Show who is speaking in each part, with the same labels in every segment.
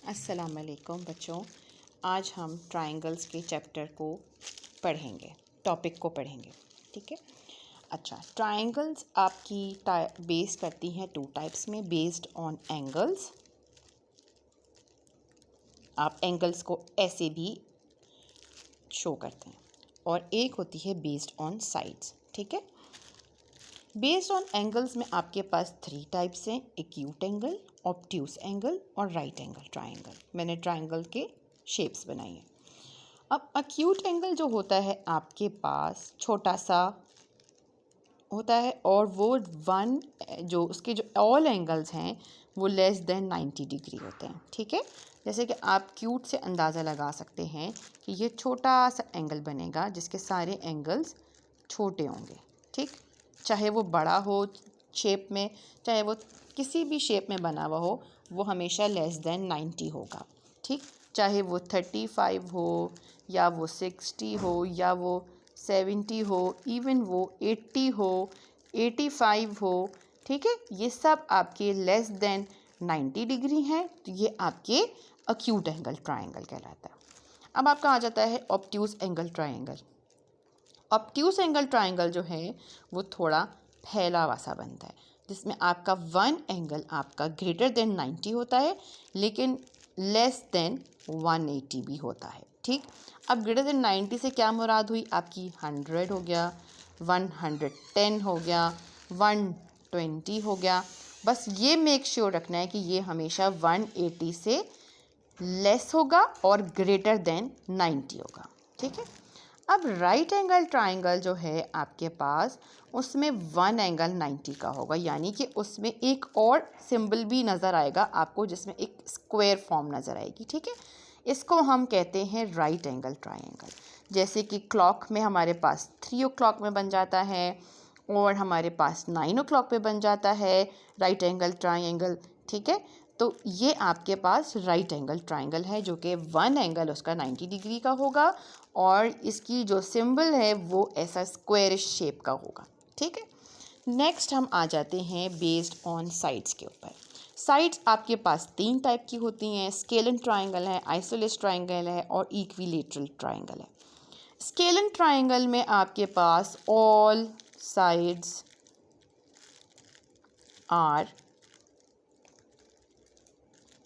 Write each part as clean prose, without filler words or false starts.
Speaker 1: अस्सलाम वालेकुम बच्चों। आज हम ट्रायंगल्स के चैप्टर को पढ़ेंगे, टॉपिक को पढ़ेंगे। ठीक है। अच्छा, ट्रायंगल्स आपकी बेस करती हैं टू टाइप्स में, बेस्ड ऑन एंगल्स। आप एंगल्स को ऐसे भी शो करते हैं, और एक होती है बेस्ड ऑन साइड्स। ठीक है। बेस्ड ऑन एंगल्स में आपके पास 3 टाइप्स हैं: एक्यूट एंगल, ऑब्ट्यूस एंगल और राइट एंगल ट्रायंगल। मैंने ट्रायंगल के शेप्स बनाई हैं। अब एक्यूट एंगल जो होता है आपके पास छोटा सा होता है, और वो वन जो उसके जो ऑल एंगल्स हैं वो लेस देन 90 डिग्री होते हैं। ठीक है। जैसे कि आप क्यूट से अंदाज़ा लगा सकते हैं कि ये छोटा सा एंगल बनेगा जिसके सारे एंगल्स छोटे होंगे। ठीक, चाहे वो बड़ा हो शेप में, चाहे वो किसी भी शेप में बना हुआ हो, वो हमेशा लेस देन 90 होगा। ठीक, चाहे वो 35 हो, या वो 60 हो, या वो 70 हो, इवन वो 80 हो, 85 हो। ठीक है, ये सब आपके लेस देन 90 डिग्री हैं, तो ये आपके एक्यूट एंगल ट्रायंगल कहलाता है। अब आपका आ जाता है obtuse angle triangle. Obtuse angle triangle जो है वो थोड़ा फैला हुआ सा बनता है, जिसमें आपका वन एंगल आपका ग्रेटर देन 90 होता है, लेकिन लेस देन 180 भी होता है। ठीक, अब ग्रेटर देन 90 से क्या मुराद हुई? आपकी 100 हो गया, 110 हो गया, 120 हो गया। बस ये मेक श्योर रखना है कि ये हमेशा 180 से लेस होगा और ग्रेटर देन 90 होगा। ठीक है। अब राइट एंगल ट्रायंगल जो है आपके पास, उसमें वन एंगल 90 का होगा, यानी कि उसमें एक और सिंबल भी नज़र आएगा आपको, जिसमें एक स्क्वायर फॉर्म नज़र आएगी। ठीक है, इसको हम कहते हैं राइट एंगल ट्रायंगल। जैसे कि क्लॉक में हमारे पास 3 o'clock में बन जाता है, और हमारे पास 9 o'clock पे बन जाता है राइट एंगल ट्रायंगल। ठीक है, तो ये आपके पास राइट एंगल ट्रायंगल है, जो कि वन एंगल उसका 90 डिग्री का होगा, और इसकी जो सिंबल है वो ऐसा स्क्वायरिश शेप का होगा। ठीक है। नेक्स्ट हम आ जाते हैं बेस्ड ऑन साइड्स के ऊपर। साइड्स आपके पास 3 टाइप की होती हैं: स्केलन ट्रायंगल है, आइसोलेस ट्रायंगल है, और इक्विलेटरल ट्रायंगल है। स्केलन ट्रायंगल में आपके पास ऑल साइड्स आर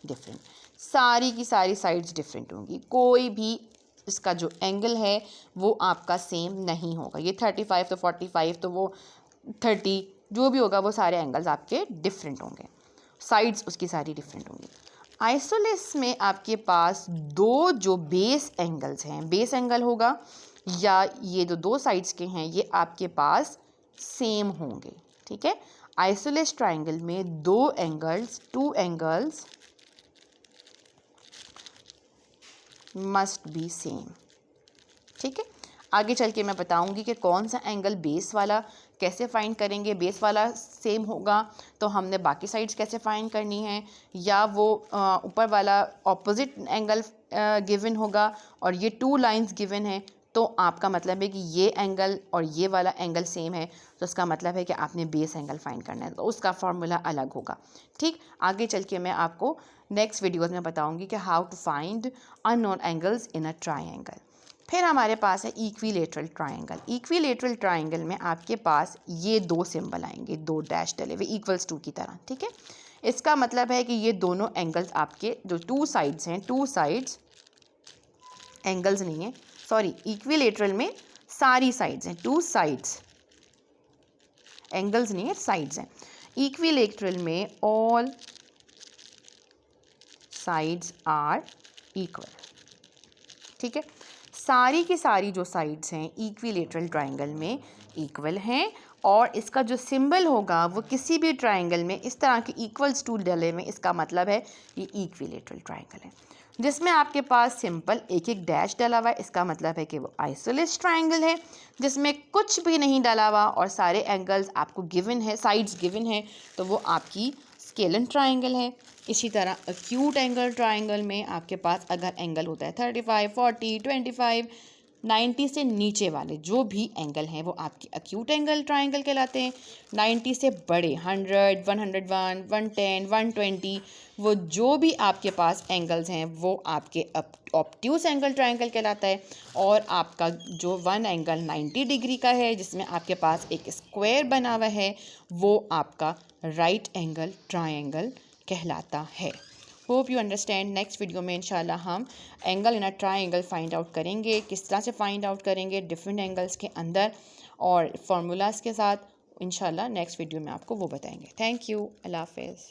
Speaker 1: डिफरेंट, सारी की सारी साइड्स डिफरेंट होंगी। कोई भी इसका जो एंगल है वो आपका सेम नहीं होगा। ये 35 तो 45 तो वो 30, जो भी होगा वो सारे एंगल्स आपके डिफरेंट होंगे, साइड्स उसकी सारी डिफरेंट होंगी। आइसोलेस में आपके पास दो जो बेस एंगल्स हैं, बेस एंगल होगा, या ये जो दो साइड्स के हैं ये आपके पास सेम होंगे। ठीक है, आइसोलेस ट्रायंगल में two angles must be same. ठीक है, आगे चल के मैं बताऊंगी कि कौन सा एंगल बेस वाला कैसे फाइंड करेंगे। बेस वाला सेम होगा तो हमने बाकी साइड्स कैसे फाइंड करनी है, या वो ऊपर वाला ऑपोजिट एंगल गिवन होगा और ये 2 लाइंस गिवन है, तो आपका मतलब है कि ये एंगल और ये वाला एंगल सेम है, तो इसका मतलब है कि आपने बेस एंगल फाइंड करना है, तो उसका फार्मूला अलग होगा। ठीक, आगे चल के मैं आपको नेक्स्ट वीडियोज़ में बताऊंगी कि how to find unknown angles in a triangle. फिर हमारे पास है इक्विलेटरल ट्रायंगल। इक्विलेटरल ट्रायंगल में आपके पास ये 2 सिंबल आएंगे, 2 डैश डले हुए इक्वल्स टू की तरह। ठीक है, इसका मतलब है कि ये दोनों एंगल्स आपके जो 2 साइड्स हैं, 2 साइड्स एंगल्स नहीं है, सॉरी, इक्विलेटरल में सारी साइड्स हैं, 2 साइड्स एंगल्स नहीं है, साइड्स हैं। इक्विलेटरल में ऑल साइड्स आर इक्वल। ठीक है, सारी की सारी जो साइड्स हैं इक्विलेटरल ट्रायंगल में इक्वल हैं, और इसका जो सिंबल होगा वो किसी भी ट्रायंगल में इस तरह के इक्वल्स टू डले में, इसका मतलब है ये इक्विलेटरल ट्रायंगल है। जिसमें आपके पास सिंपल एक एक डैश डला हुआ है, इसका मतलब है कि वो आइसोलेस ट्रायंगल है। जिसमें कुछ भी नहीं डला हुआ और सारे एंगल्स आपको गिवन है, साइड्स गिवन है, तो वो आपकी स्केलन ट्रायंगल है। इसी तरह एक्यूट एंगल ट्रायंगल में आपके पास अगर एंगल होता है 35, 40, 25, 90 से नीचे वाले जो भी एंगल हैं वो आपके एक्यूट एंगल ट्रायंगल कहलाते हैं। 90 से बड़े 100, 101, 110, 120 वो जो भी आपके पास एंगल्स हैं वो आपके ऑब्ट्यूस एंगल ट्रायंगल कहलाता है। और आपका जो वन एंगल 90 डिग्री का है जिसमें आपके पास एक स्क्वायर बना हुआ है वो आपका राइट एंगल ट्रायंगल कहलाता है। Hope you understand. Next video में इंशाल्लाह हम angle in a triangle find out करेंगे, किस तरह से फाइंड आउट करेंगे डिफरेंट एंगल्स के अंदर और फार्मूलाज के साथ। इंशाल्लाह नेक्स्ट वीडियो में आपको वो बताएंगे। Thank you. अल्लाह हाफ़िज़।